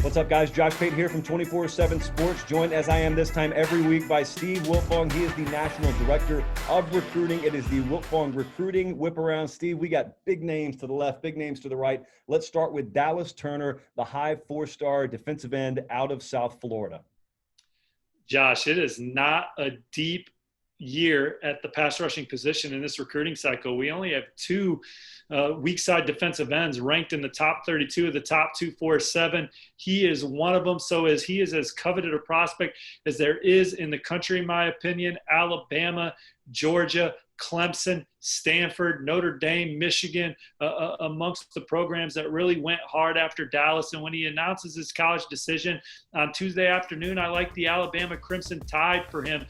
What's up, guys? Josh Pate here from 24/7 Sports, joined as I am this time every week by Steve Wiltfong. He is the National Director of Recruiting. It is the Wiltfong Recruiting Whip Around. Steve, we got big names to the left, big names to the right. Let's start with Dallas Turner, the high four-star defensive end out of South Florida. Josh, it is not a deep year at the pass rushing position in this recruiting cycle. We only have two weak side defensive ends ranked in the top 32 of the top 247. He is one of them. He is as coveted a prospect as there is in the country, in my opinion. Alabama, Georgia, Clemson, Stanford, Notre Dame, Michigan, amongst the programs that really went hard after Dallas. And when he announces his college decision on Tuesday afternoon, I like the Alabama Crimson Tide for him.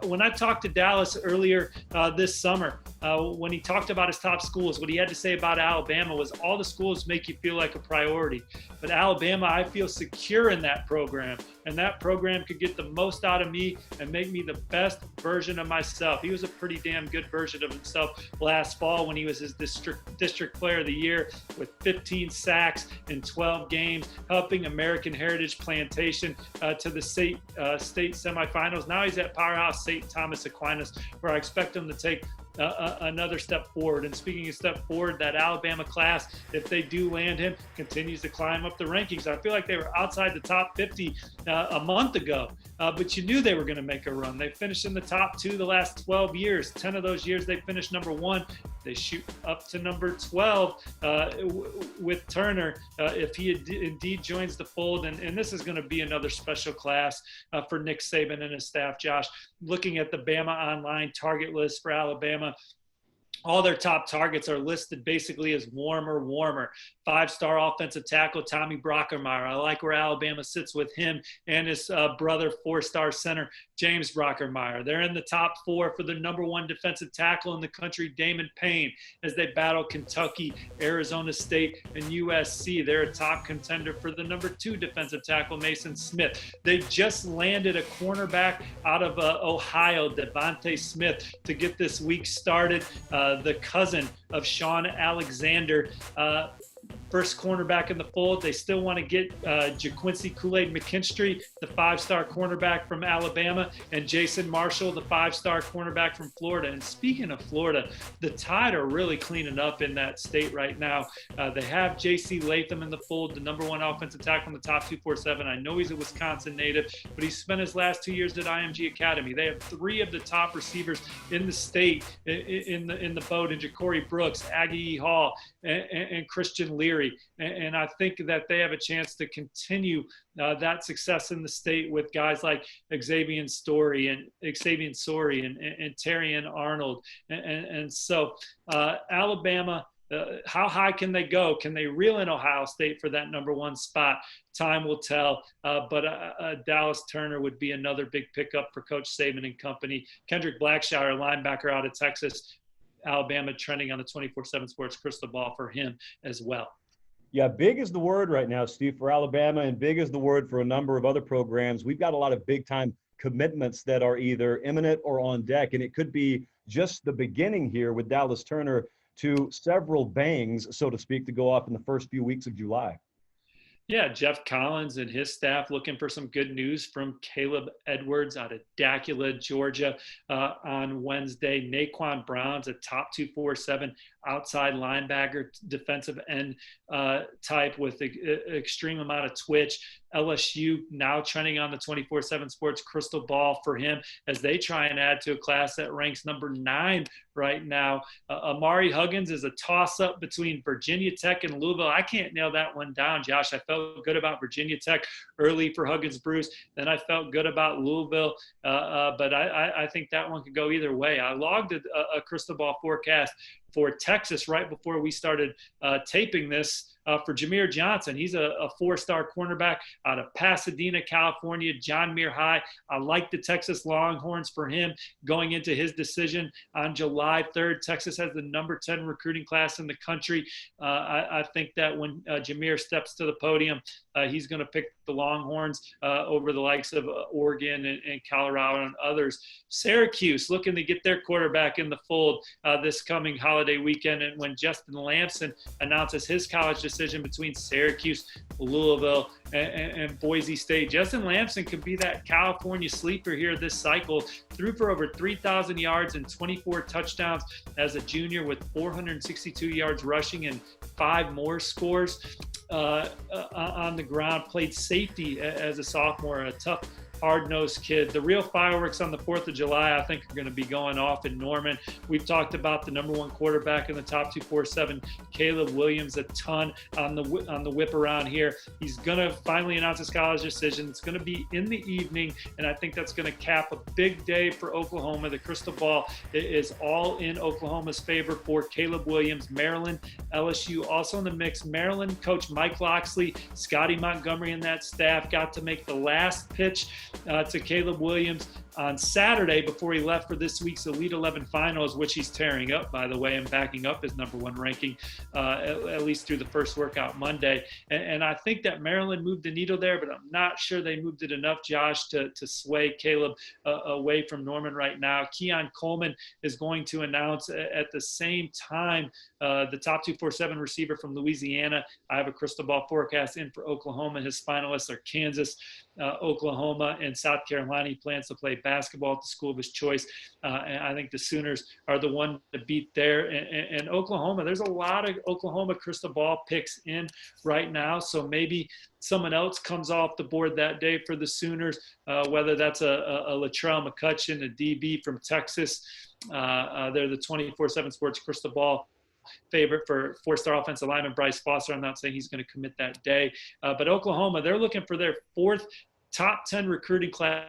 When I talked to Dallas earlier this summer, when he talked about his top schools, what he had to say about Alabama was all the schools make you feel like a priority. But Alabama, I feel secure in that program. And that program could get the most out of me and make me the best version of myself. He was a pretty damn good version of himself last fall when he was his district player of the year with 15 sacks in 12 games, helping American Heritage Plantation to the state semifinals. Now he's at Powerhouse St. Thomas Aquinas, where I expect him to take another step forward. And speaking of step forward, that Alabama class, if they do land him, continues to climb up the rankings. I feel like they were outside the top 50 a month ago, but you knew they were going to make a run. They finished in the top 2 the last 12 years. 10 of those years they finished number 1. They shoot up to number 12 with Turner if he indeed joins the fold. And this is going to be another special class for Nick Saban and his staff, Josh. Looking at the Bama Online target list for Alabama, all their top targets are listed basically as warmer. 5-star offensive tackle Tommy Brockermeyer. I like where Alabama sits with him and his brother, 4-star center James Brockermeyer. They're in the top 4 for the number 1 defensive tackle in the country, Damon Payne, as they battle Kentucky, Arizona State, and USC. They're a top contender for the number 2 defensive tackle, Mason Smith. They just landed a cornerback out of Ohio, Devontae Smith, to get this week started. The cousin of Sean Alexander, first cornerback in the fold. They still want to get JaQuincy Kool-Aid McKinstry, the 5-star cornerback from Alabama, and Jason Marshall, the 5-star cornerback from Florida. And speaking of Florida, the Tide are really cleaning up in that state right now. They have J.C. Latham in the fold, the number 1 offensive tackle in the top 247. I know he's a Wisconsin native, but he spent his last 2 years at IMG Academy. They have 3 of the top receivers in the state in the boat, in Ja'Cory Brooks, Aggie Hall, and Christian Leary. And I think that they have a chance to continue that success in the state with guys like Xavier Story and Terrian Arnold. And so Alabama, how high can they go? Can they reel in Ohio State for that number 1 spot? Time will tell. But Dallas Turner would be another big pickup for Coach Saban and company. Kendrick Blackshire, linebacker out of Texas, Alabama, trending on the 24/7 Sports crystal ball for him as well. Yeah, big is the word right now, Steve, for Alabama, and big is the word for a number of other programs. We've got a lot of big-time commitments that are either imminent or on deck, and it could be just the beginning here with Dallas Turner to several bangs, so to speak, to go off in the first few weeks of July. Yeah, Jeff Collins and his staff looking for some good news from Caleb Edwards out of Dacula, Georgia on Wednesday. Naquan Brown's a top 247 outside linebacker, defensive end type with an extreme amount of twitch. LSU now trending on the 24/7 Sports crystal ball for him as they try and add to a class that ranks number 9 right now. Amari Huggins is a toss-up between Virginia Tech and Louisville. I can't nail that one down, Josh. I felt good about Virginia Tech early for Huggins Bruce. Then I felt good about Louisville, but I think that one could go either way. I logged a crystal ball forecast for Texas right before we started taping this for Jameer Johnson. He's a 4-star cornerback out of Pasadena, California, John Muir High. I like the Texas Longhorns for him going into his decision on July 3rd. Texas has the number 10 recruiting class in the country. I think that when Jameer steps to the podium, he's going to pick the the Longhorns over the likes of Oregon and Colorado and others. Syracuse looking to get their quarterback in the fold this coming holiday weekend. And when Justin Lamson announces his college decision between Syracuse, Louisville, and Boise State, Justin Lamson could be that California sleeper here this cycle. Threw for over 3,000 yards and 24 touchdowns as a junior with 462 yards rushing and 5 more scores on the ground. Played safety as a sophomore, a tough, hard-nosed kid. The real fireworks on the 4th of July, I think, are going to be going off in Norman. We've talked about the number 1 quarterback in the top 247, Caleb Williams, a ton on the whip around here. He's going to finally announce his college decision. It's going to be in the evening, and I think that's going to cap a big day for Oklahoma. The crystal ball is all in Oklahoma's favor for Caleb Williams. Maryland, LSU also in the mix. Maryland coach Mike Loxley, Scotty Montgomery and that staff got to make the last pitch to Caleb Williams on Saturday before he left for this week's Elite 11 finals, which he's tearing up, by the way, and backing up his number 1 ranking, at least through the first workout Monday. And I think that Maryland moved the needle there, but I'm not sure they moved it enough, Josh, to sway Caleb away from Norman right now. Keon Coleman is going to announce at the same time the top 247 receiver from Louisiana. I have a crystal ball forecast in for Oklahoma. His finalists are Kansas, Oklahoma, and South Carolina. He plans to play basketball at the school of his choice. And I think the Sooners are the one to beat there. And Oklahoma, there's a lot of Oklahoma crystal ball picks in right now. So maybe someone else comes off the board that day for the Sooners, whether that's a Latrell McCutcheon, a DB from Texas. They're the 24/7 Sports crystal ball favorite for 4-star offensive lineman Bryce Foster. I'm not saying he's going to commit that day. But Oklahoma, they're looking for their 4th top 10 recruiting class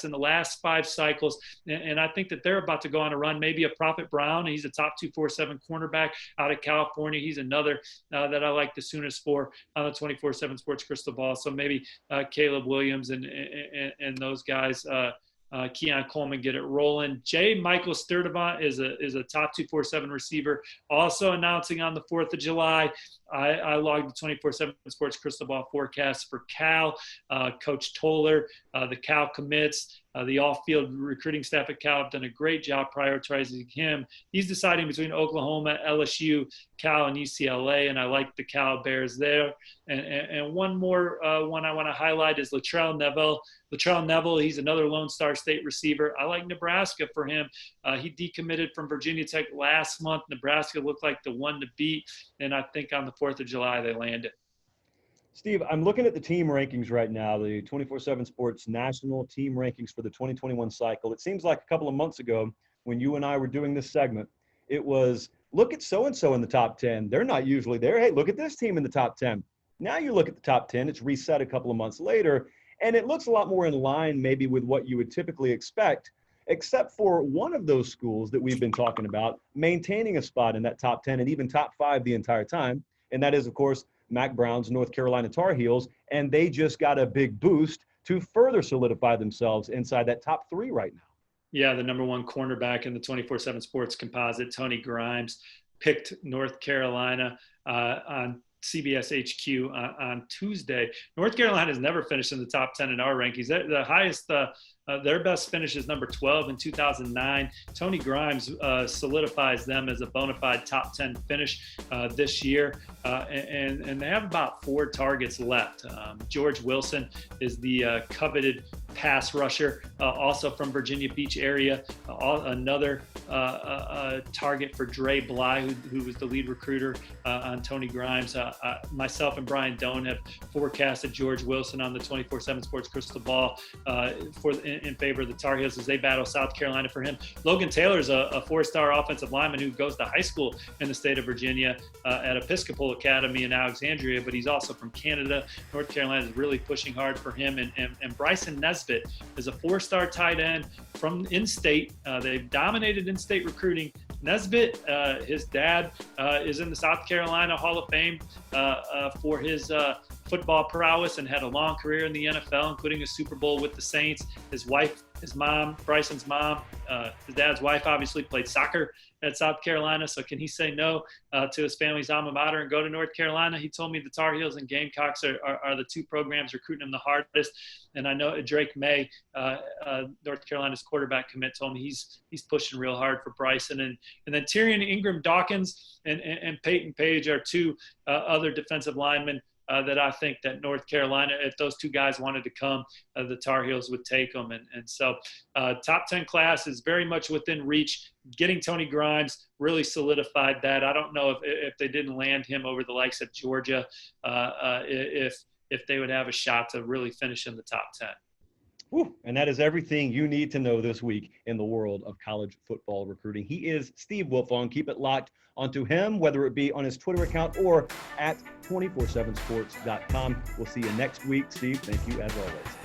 in the last 5 cycles. And I think that they're about to go on a run. Maybe a Prophet Brown. He's a top 247 cornerback out of California. He's another that I like the Sooners for on the 24/7 Sports crystal ball. So maybe Caleb Williams and those guys, Keon Coleman, get it rolling. J. Michael Sturdivant is a top 247 receiver, also announcing on the 4th of July. I logged the 24/7 Sports crystal ball forecast for Cal. Coach Toller, the Cal commits, the all-field recruiting staff at Cal have done a great job prioritizing him. He's deciding between Oklahoma, LSU, Cal, and UCLA, and I like the Cal Bears there. And one more one I want to highlight is Latrell Neville. Latrell Neville, he's another Lone Star State receiver. I like Nebraska for him. He decommitted from Virginia Tech last month. Nebraska looked like the one to beat, and I think on the 4th of July they land it. Steve, I'm looking at the team rankings right now, the 24/7 Sports national team rankings for the 2021 cycle. It seems like a couple of months ago when you and I were doing this segment, it was, look at so-and-so in the top 10. They're not usually there. Hey, look at this team in the top 10. Now you look at the top 10, it's reset a couple of months later, and it looks a lot more in line maybe with what you would typically expect, except for one of those schools that we've been talking about maintaining a spot in that top 10 and even top 5 the entire time. And that is, of course, Mac Brown's North Carolina Tar Heels, and they just got a big boost to further solidify themselves inside that top 3 right now. Yeah, the number 1 cornerback in the 24/7 Sports composite, Tony Grimes, picked North Carolina on CBS HQ on Tuesday. North Carolina has never finished in the top 10 in our rankings. The highest, their best finish is number 12 in 2009. Tony Grimes solidifies them as a bona fide top 10 finish this year. And they have about 4 targets left. George Wilson is the coveted pass rusher, also from Virginia Beach area. Another target for Dre Bly, who was the lead recruiter on Tony Grimes. Myself and Brian Doan have forecasted George Wilson on the 24/7 Sports crystal ball in favor of the Tar Heels as they battle South Carolina for him. Logan Taylor is a 4-star offensive lineman who goes to high school in the state of Virginia at Episcopal Academy in Alexandria, but he's also from Canada. North Carolina is really pushing hard for him. And Bryson Nesbitt is a 4-star tight end from in-state. They've dominated in-state recruiting. Nesbitt, his dad, is in the South Carolina Hall of Fame for his football prowess and had a long career in the NFL, including a Super Bowl with the Saints. His wife, his mom, Bryson's mom, his dad's wife obviously played soccer at South Carolina. So can he say no to his family's alma mater and go to North Carolina? He told me the Tar Heels and Gamecocks are the two programs recruiting him the hardest. And I know Drake May, North Carolina's quarterback commit, told me he's pushing real hard for Bryson. And then Tyrion Ingram Dawkins and Peyton Page are two other defensive linemen that I think that North Carolina, if those two guys wanted to come, the Tar Heels would take them. And so top 10 class is very much within reach. Getting Tony Grimes really solidified that. I don't know if they didn't land him over the likes of Georgia, if they would have a shot to really finish in the top 10. Whew. And that is everything you need to know this week in the world of college football recruiting. He is Steve Wiltfong. Keep it locked onto him, whether it be on his Twitter account or at 247sports.com. We'll see you next week. Steve, thank you as always.